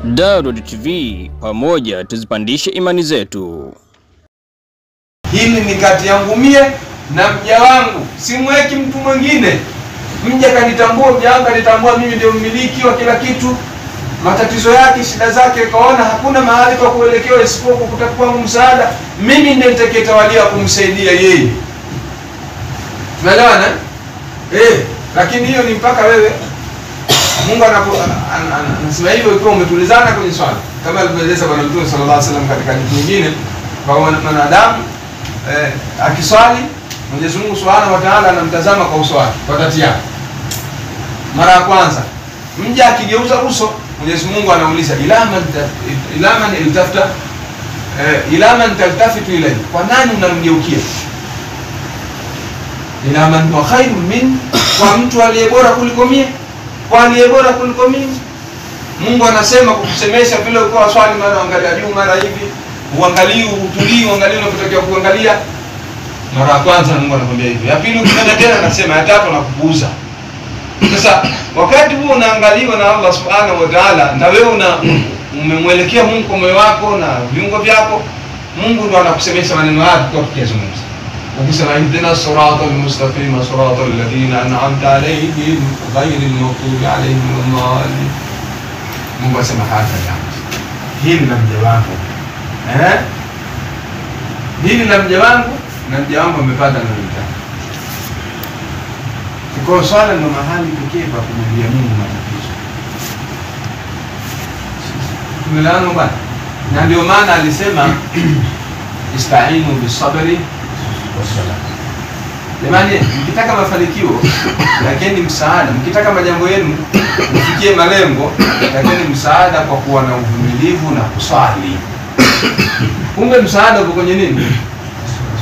Daud TV, pamoja tuzipandishe imani zetu. Hili ni kati yangu mie na mja wangu, simweki mtu mwingine. Mja kanitambua, mja wangu kanitambua mimi ndio mmiliki wa kila kitu. Matatizo yake, shida zake, kaona hakuna mahali pa kuelekewa isipokuwa kutakuwa msaada. Mimi ndiye nitakayetawalia kumsaidia yeye. Tumeelewana? Lakini hiyo ni mpaka wewe Mungu anasema hivyo ikiwa umetulizana kwenye swala, kama alivyoeleza Bwana Mtume sallallahu alaihi wasallam katika hadithi nyingine, kwa mwanadamu akiswali Mwenyezi Mungu Subhanahu wa Ta'ala anamtazama kwa uso wake, kwa dhati yake. Mara ya kwanza mja akigeuza uso, Mwenyezi Mungu anauliza ila man taltafitu ilayhi, kwa nani unamgeukia? Ila man huwa khairun min, kwa mtu aliye bora kuliko mimi, kwa aliye bora kuliko mimi. Mungu anasema kukusemesha vile uko swali, mara angalia juu, mara hivi, uangalie, utulii, uangalie unapotakiwa kuangalia. Mara ya kwanza Mungu anakuambia hivyo. Ya pili ukifanya tena anasema, ya tatu anakupuuza. Sasa wakati huo unaangaliwa na Allah Subhanahu wa Ta'ala, na wewe umemwelekea Mungu kwa moyo wako na viungo vyako, Mungu ndo anakusemesha maneno haya kwa kuzungumza. Ukisema ihdina siratal mustaqim siratal ladina an'amta alayhim ghayril maghdubi alayhim waladdallin, Mungu asema hata jambo hili la mja wangu, hili la mja wangu, na mja wangu amepata na mtaka. Kwa swala ndo mahali pekee pa kumwambia Mungu matatizo. Tumeelewana bwana? Na ndio maana alisema ista'inu bisabri wassalam. Jamani, mkitaka mafanikio lakini msaada, mkitaka majambo yenu mfikie malengo, lakini msaada kwa kuwa na uvumilivu na kuswali. Kumbe msaada uko kwenye nini?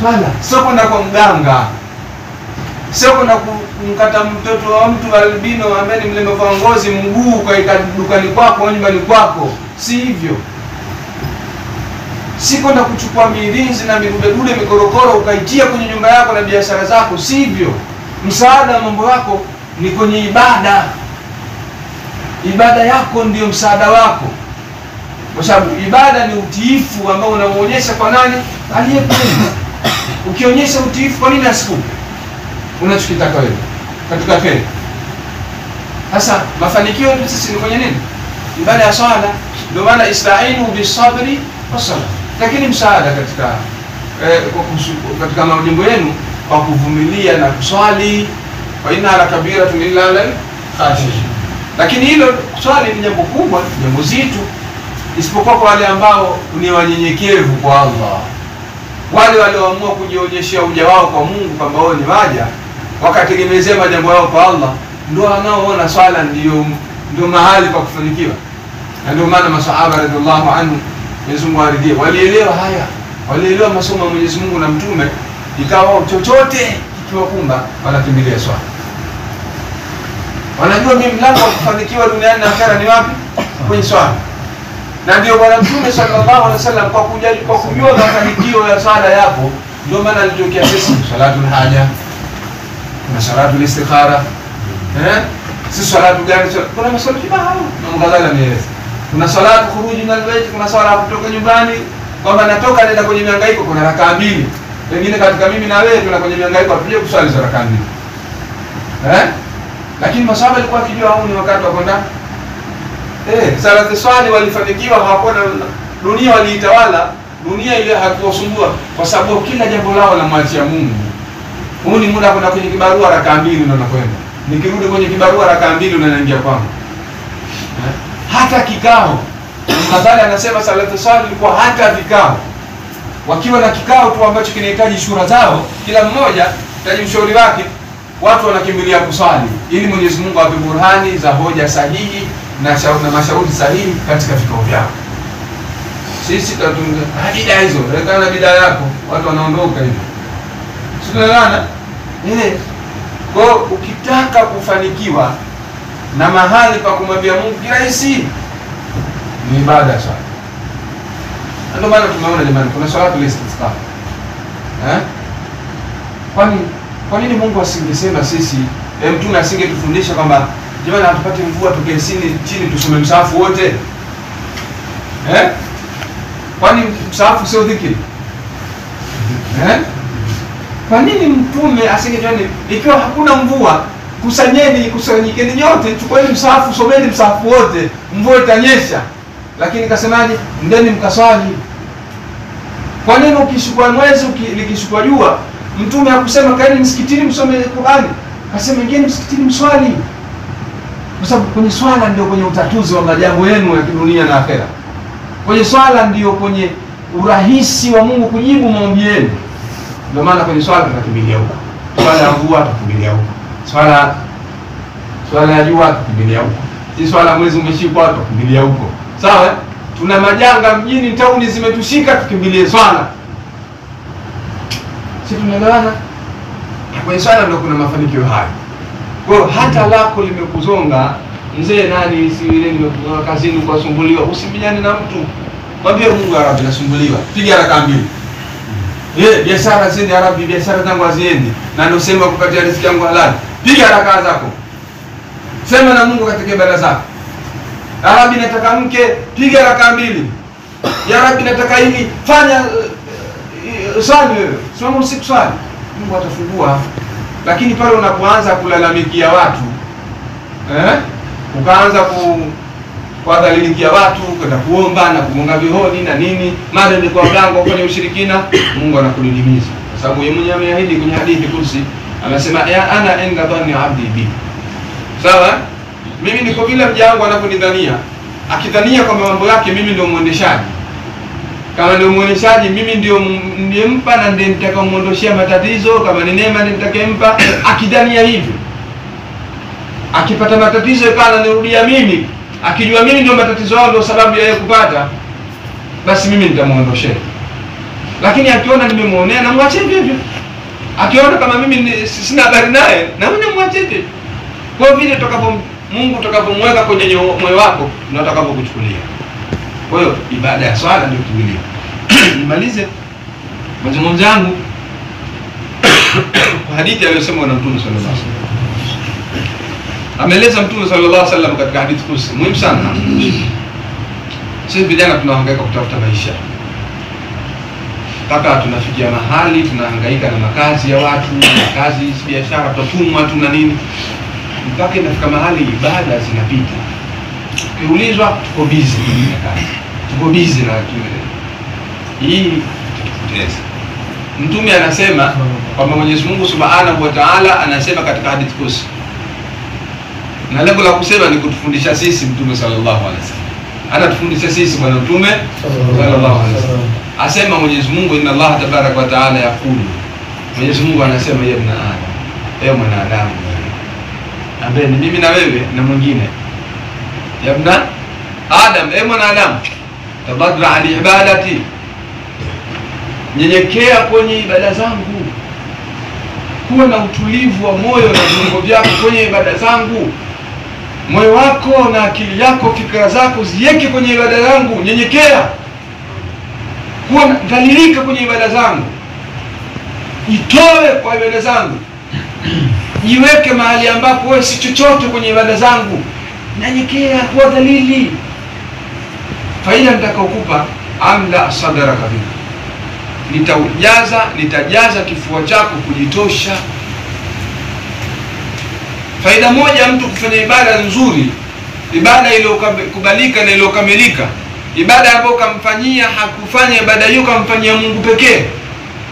Swala. Sio kwenda kwa mganga, sio kwenda kumkata mtoto wa mtu albino ambaye ni mlemavu wa ngozi mguu kaika dukani kwako au nyumbani kwako, si hivyo. Si kwenda kuchukua mirinzi na mirubedude mikorokoro ukaitia kwenye nyumba yako na biashara zako, si hivyo. Msaada wa mambo yako ni kwenye ibada. Ibada yako ndiyo msaada wako, kwa sababu ibada ni utiifu ambao unaonyesha kwa nani? Aliyekuumba. Ukionyesha utiifu, kwa nini asikupe unachokitaka wewe katika kheri? Sasa mafanikio yetu sisi ni kwenye nini? Ibada ya swala. Ndio maana ista'inu bisabri wassalam. Lakini msaada katika majambo yenu kwa kuvumilia na kuswali, wa inna ala kabiratun illa lil khashiyin. Lakini hilo swali ni jambo kubwa, jambo zito, isipokuwa kwa wale ambao ni wanyenyekevu kwa Allah. Wale walioamua kujionyeshia uja wao kwa Mungu kwamba wao ni waja, wakategemezea majambo yao kwa Allah, ndio wanaoona swala ndio mahali pa kufanikiwa. Na ndio maana masahaba radhiallahu anhu, Mwenyezi Mungu aridhie, walielewa haya, walielewa masomo ya Mwenyezi Mungu na mtume, ikawa chochote kikiwakumba wanakimbilia swala. Wanajua mimi mlango wa kufanikiwa duniani na akhera ni wapi? Kwenye swala. Na ndio Bwana Mtume sallallahu alaihi wasallam kwa kujua mafanikio ya swala yapo, ndio maana alitokea sisi salatul haja na salatul istikhara. Si salatu gani? Kuna maswali kibao na mgadala nieleza. Kuna salatu khuruji min albayt, kuna swala kutoka nyumbani, kwamba natoka nenda kwenye mihangaiko, kuna rakaa mbili. Wengine katika mimi na wewe tuna kwenye mihangaiko tuje kuswali za rakaa mbili. Lakini maswahaba walikuwa wakijua huu ni wakati wa kwenda salatu swali, walifanikiwa, hawakuwa dunia, waliitawala dunia ile, hakuwasumbua kwa sababu kila jambo lao la mwachia Mungu. Huu ni muda kwenda kwenye kibarua rakaa mbili ndio nakwenda. Nikirudi kwenye kibarua rakaa mbili unaingia kwangu. Hata kikao. Mfadhali anasema salatu swali ilikuwa hata vikao. Wakiwa na kikao tu ambacho kinahitaji shura zao, kila mmoja taji mshauri wake, watu wanakimbilia kuswali ili Mwenyezi Mungu awape burhani za hoja sahihi na mashauri sahihi katika vikao vyao. Sisi tutunga bid'a hizo, rekana bid'a yako, watu wanaondoka hivyo. Tunaelewana? Kwa ukitaka kufanikiwa na mahali pa kumwambia Mungu kirahisi ni ibada sana. Ndio maana tumeona jamani, kuna salatu istisqa. Kwa nini Mungu asingesema sisi, mtume asingetufundisha kwamba Jamani, hatupate mvua tukae chini tusome msahafu wote. Kwani msahafu sio dhikri? Kwa nini mtume asingejani ikiwa hakuna mvua, kusanyikeni nyote, chukueni msahafu, someni msahafu wote, mvua itanyesha. Lakini kasemaje? Ndeni mkaswali. Kwa nini ukishukua mwezi likishukua jua, mtume hakusema kaeni msikitini msome Qur'ani? Akasema ingieni msikitini mswali. Kwa sababu kwenye swala ndio kwenye utatuzi wa majambo yenu ya kidunia na akhera. Kwenye swala ndio kwenye urahisi wa Mungu kujibu maombi yenu. Ndio maana kwenye swala tunakimbilia huko. Swala ya mvua tukimbilia huko. Swala ya jua tukimbilia huko. Si swala mwezi umeshikwa tukimbilia huko. Sawa? Tuna majanga mjini, tauni zimetushika, tukimbilie swala. Si tunaelewana? Kwenye swala ndio kuna mafanikio haya. Kwa hiyo hata lako limekuzonga, mzee nani si ile nimekuwa kazini kwa sumbuliwa, usimbinyane na mtu. Mwambie Mungu, ya Rabbi nasumbuliwa. Piga raka mbili. Biashara zeni, ya Rabbi biashara zangu haziendi. Na ndio sema kupatia riziki yangu halali. Piga raka zako. Sema na Mungu katika ibada zako. Ya Rabbi nataka mke, piga raka mbili. Ya Rabbi nataka hili, fanya swali wewe. Soma usiku swali. Mungu atafungua. Lakini pale unapoanza kulalamikia watu, ukaanza kuadhalilikia watu, kwenda kuomba na kugonga vihodi na nini, mara ni kwa mlango kwenye ushirikina, Mungu anakudidimiza. Kwa sababu yeye mwenyewe ameahidi kwenye hadithi kursi, anasema ya ana inda dhanni abdi bi. Sawa? Mimi niko vile mja wangu anaponidhania. Akidhania kwamba mambo yake mimi ndio muendeshaji. Kama ndio muoneshaji, mimi ndio nimempa na ndiye nitakayemuondoshia matatizo. Kama ni neema ndiye nitakayempa. Akidhania hivyo, akipata matatizo ikawa nirudia mimi, akijua mimi ndio matatizo yao ndio sababu ya yeye kupata, basi mimi nitamuondoshia. Lakini akiona nimemuonea na mwache hivyo. Akiona kama mimi sina habari naye, na mimi mwache hivyo. Kwa vile Mungu utakapomweka kwenye moyo wako ndio atakapokuchukulia. Kwa hiyo ibada ya swala ndio kimbilio. Nimalize mazungumzo yangu kwa hadithi aliyosema na Mtume sallallahu alaihi wasallam. Ameeleza Mtume sallallahu alaihi wasallam katika hadithi kuhusu muhimu sana. Sisi vijana tunahangaika kutafuta maisha. Mpaka tunafikia mahali tunahangaika na makazi ya watu, kazi, biashara, tutumwa tu na nini. Mpaka inafika mahali ibada zinapita. Ukiulizwa tuko busy na kazi. Tuko busy na hii tutapoteza. Mtume anasema kwamba Mwenyezi Mungu Subhanahu wa Ta'ala anasema katika hadithi kusi. Na lengo la kusema ni kutufundisha sisi Mtume sallallahu alaihi wasallam. Anatufundisha sisi bwana Mtume sallallahu alaihi wasallam. Asema Mwenyezi Mungu inna Allah tabaraka wa Ta'ala yakulu. Mwenyezi Mungu anasema ya ibn Adam, ewe mwanadamu, ambaye ni mimi na wewe na mwingine. Ya ibn Adam, ewe mwanadamu, tabadra ali ibadati, nyenyekea kwenye ibada zangu, kuwa na utulivu wa moyo na viungo vyako kwenye ibada zangu. Moyo wako na akili yako, fikra zako ziweke kwenye ibada zangu. Nyenyekea, kuwa dhalilika kwenye ibada zangu, itoe kwa ibada zangu, jiweke mahali ambapo wewe si chochote kwenye ibada zangu. Nyenyekea, kuwa dhalili. Faida nitakayokupa, amla sadraka bika, nitajaza kifua chako kujitosha. Faida moja, mtu kufanya ibada nzuri, ibada iliyokubalika na iliyokamilika, ibada ambayo kamfanyia hakufanya ibada hiyo kamfanyia Mungu pekee,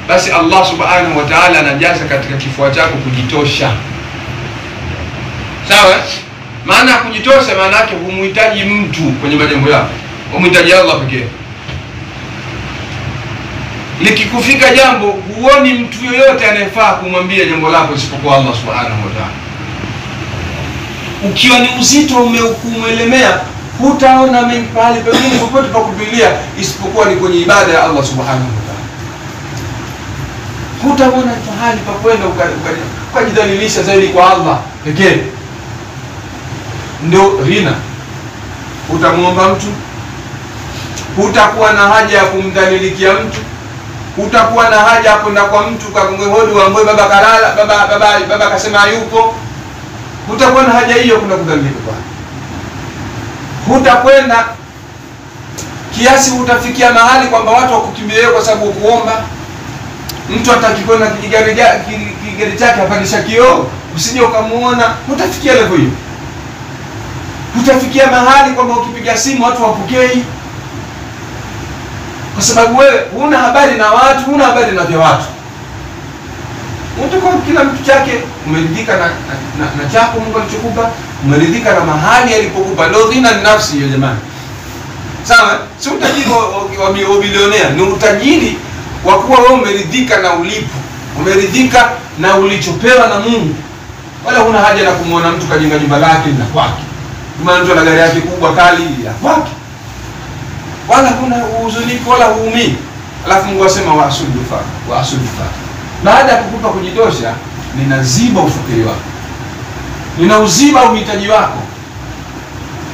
basi Allah Subhanahu wa Ta'ala anajaza katika kifua chako kujitosha. Sawa? Maana kujitosha maana yake humhitaji mtu kwenye majambo yako, humhitaji Allah pekee. Likikufika jambo, huoni mtu yoyote anayefaa kumwambia jambo lako isipokuwa Allah Subhanahu wa Ta'ala. Ukiwa ni uzito umeukumelemea, hutaona pahali pengine popote pa kupilia isipokuwa ni kwenye ibada ya Allah Subhanahu wa Ta'ala. Hutaona pahali pa kwenda ukajidhalilisha zaidi kwa Allah pekee. Ndio rina. Utamuomba mtu, hutakuwa na haja ya kumdhalilikia mtu, hutakuwa na haja ya kwenda kwa mtu kagonge hodi waambie baba kalala, baba akasema hayupo. hutakuwa na haja hiyo kuna kudhalilika kwake. Hutakwenda kiasi utafikia mahali kwamba watu wakukimbia kwa sababu kuomba. Mtu atakikwenda kigari chake apandisha kioo usije ukamuona, hutafikia level hiyo. Hutafikia mahali kwamba ukipiga simu watu wapokei, kwa sababu wewe huna habari na watu, huna habari na vya watu. Utakuwa kila mtu chake, umeridhika na chako Mungu alichokupa, umeridhika na mahali alipokupa. Ndio dhina nafsi hiyo jamani. Sawa? Si utajiri wa bilionea, ni utajiri wa kuwa wewe umeridhika na ulipo, umeridhika na ulichopewa na Mungu. Wala huna haja na kumuona mtu kajenga nyumba lake na kwake, kama mtu ana gari yake kubwa kali ya kwake, wala huna huzuniko wala huumii. Alafu Mungu asema wasudufa. Baada ya kukupa kujitosha, ninaziba ufukiri wako, ninauziba uhitaji wako.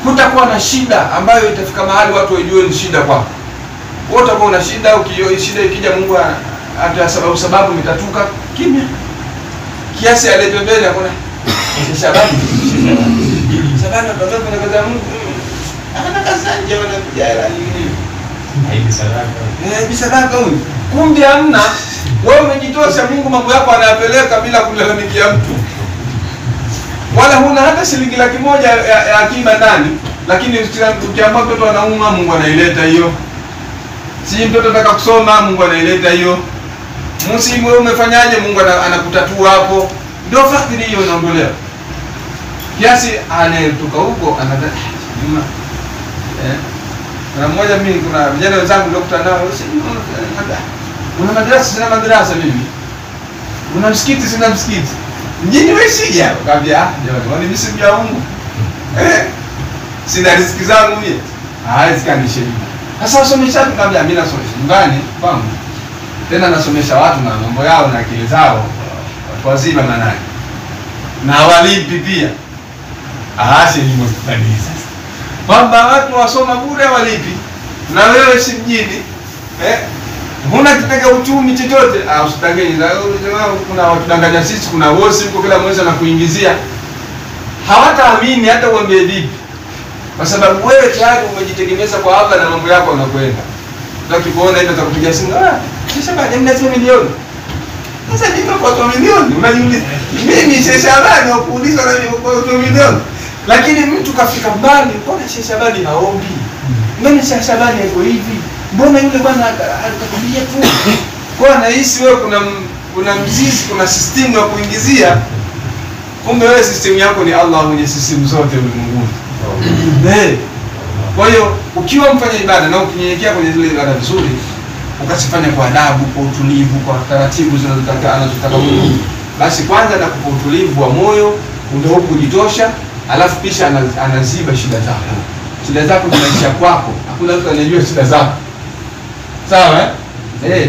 Hutakuwa na shida ambayo itafika mahali watu wajue ni shida kwako. Wewe utakuwa una shida, shida ikija Mungu hata sababu mitatuka kimya. Kiasi alete mbele hakuna sababu ndio kuna kaza Mungu. Ana kaza nje wanakuja hela nyingine. Hivi sadaka. Sadaka huyu. Kumbe hamna. Wewe umejitosha, Mungu mambo yako anayapeleka bila kulalamikia mtu. Wala huna hata shilingi 100,000 ya akiba ndani, lakini ukiambiwa mtoto anauma, Mungu anaileta hiyo. Si mtoto anataka kusoma, Mungu anaileta hiyo. Msimu wewe umefanyaje, Mungu anakutatua hapo. Ndio fakiri hiyo inaondolewa. Kiasi anayetoka huko anataka nyuma. Na mmoja mimi kuna vijana wenzangu nilikuta nao, una madrasa sina madrasa mimi. Una msikiti sina msikiti. Mjini wewe sija hapo. Kaambia jamani, mimi si mja Mungu. Sina riziki zangu mimi. Riziki anisheje. Sasa wasomesha tukamwambia mimi nasomesha nyumbani kwangu. Tena nasomesha watu na mambo yao na akili zao. Watu wazima manani. Na walipi pia. Elimu kanisa. Kwamba watu wasoma bure walipi. Na wewe si mjini. Huna kitega uchumi chochote. Usitangeni. Kuna watu danganya sisi, kuna wosi huko kila mwezi na kuingizia. Hawataamini hata uambie vipi. Kwa sababu wewe tayari umejitegemeza kwa Allah na mambo yako yanakwenda. Ukiona hivyo utakupigia simu, kisha baadaye mnasema milioni. Sasa ndio kwa milioni, unajiuliza. Mimi Shabani wakuuliza na mimi kwa milioni. Lakini mtu kafika mbali, mbona Shabani haombi? Mbona Shabani yuko hivi? Mbona yule bwana atakwambia tu? Kwa anahisi wewe kuna mzizi, kuna system ya kuingizia. Kumbe wewe system yako ni Allah mwenye system zote ulimwenguni. Kwa hiyo ukiwa mfanya ibada na ukinyenyekea kwenye zile ibada vizuri, ukasifanya kwa adabu, kwa utulivu, kwa taratibu anazotaka Mungu, basi kwanza na kwa utulivu wa moyo ndio kujitosha, alafu kisha anaziba shida zako. Shida zako zinaisha kwako. Hakuna mtu anajua shida zako. Sawa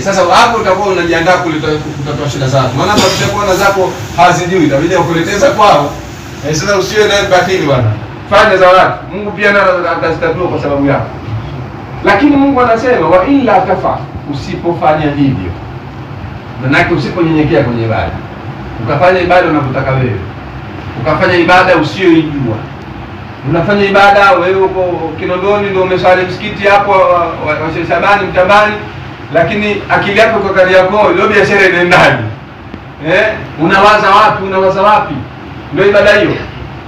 sasa hapo utakuwa unajiandaa kutatua shida zako. Maana hapo utakuwa zako hazijui, itabidi ukuleteza kwao. Sasa usiwe naye batili bwana. Fanya za watu. Mungu pia atazitatua kwa sababu yako. Lakini Mungu anasema wa illa tafa, usipofanya hivyo. Maana usiponyenyekea kwenye ibada. Ukafanya ibada unapotaka wewe. Ukafanya ibada usiyoijua. Unafanya ibada wewe uko Kinondoni ndio umeswali msikiti hapo wa Shabani Mtambani, lakini akili yako kwa Kariakoo, ndio biashara inaendaje? Unawaza wapi? Ndio ibada hiyo.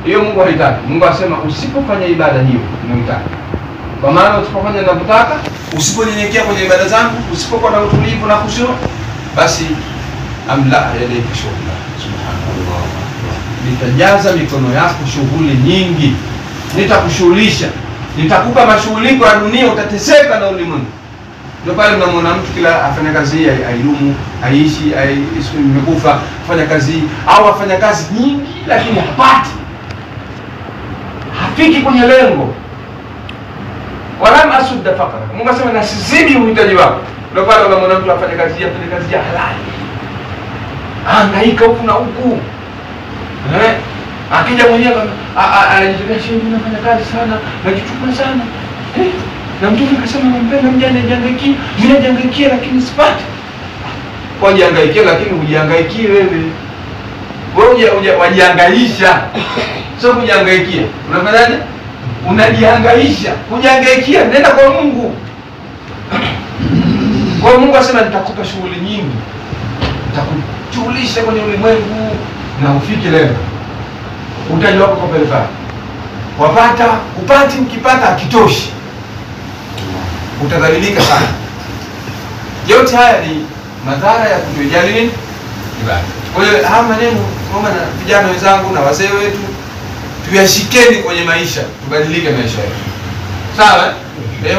Hiyo Mungu haitaki. Mungu asema usipofanya ibada hiyo unamtaka. Kwa maana usipofanya ninapotaka, usiponyenyekea kwenye ibada zangu, usipokuwa na utulivu na khushu, basi amla yadayka shughla. Subhanallah. Nitajaza mikono yako shughuli nyingi. Nitakushughulisha. Nitakupa mashughuliko ya dunia, utateseka na ulimwengu. Ndio pale mnamwona mtu kila afanya kazi aidumu, aishi, imekufa, afanya kazi au afanya kazi nyingi lakini hapati. Hafiki kwenye lengo. Wala asudda faqra. Mungu asema na sizidi uhitaji wako. Ndio pale unamwona mtu afanya kazi ya halali. Hangaika huku na huku. Akija mwenyewe anajitolea shilingi nafanya kazi sana, najichukua sana. Na mtu akasema nampenda mjane jangaikia, mimi jangaikia lakini sipati. Kwa jangaikia lakini hujangaikie wewe. Wewe wajihangaisha, sio kujihangaikia. Unafanyaje? Unajihangaisha, kujihangaikia. Nenda kwa Mungu. Kwa Mungu asema nitakupa shughuli nyingi, nitakushughulisha kwenye ulimwengu na ufike lengo. Utaji wako kwa pale pale. Wapata upati, ukipata hakitoshi, utadhalilika sana. Yote haya ni madhara ya kutojali nini? Ibada. Kwa hiyo haya maneno kama na vijana wenzangu na wazee wetu tuyashikeni kwenye maisha, tubadilike maisha yetu. Sawa?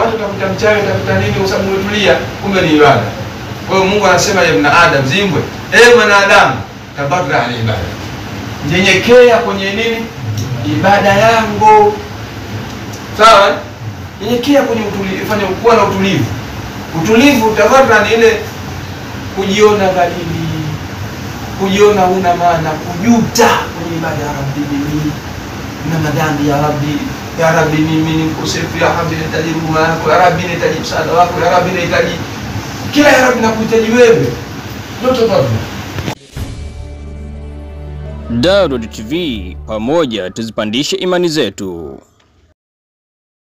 Watu utakuta mchawi, utakuta nini kwa sababu umetulia, kumbe ni ibada. Kwa hiyo Mungu anasema ya ibn Adam, zimbwe, mwanadamu, tabarra ala ibada. Nyenyekea kwenye nini? Ibada yangu. Sawa? Nyenyekea kwenye utulivu, fanya kuwa na utulivu. Utulivu tabarra ni ile kujiona dhalili, kujiona una maana, kujuta kwenye ibada ya Rabbi, mimi na madhambi ya Rabbi. Ya Rabbi, mimi ni mkosefu, ya Rabbi nahitaji huruma yako, ya Rabbi nahitaji msaada wako, ya Rabbi nahitaji kila, ya Rabbi nakuhitaji wewe. Ndoto baba. Daud TV, pamoja tuzipandishe imani zetu.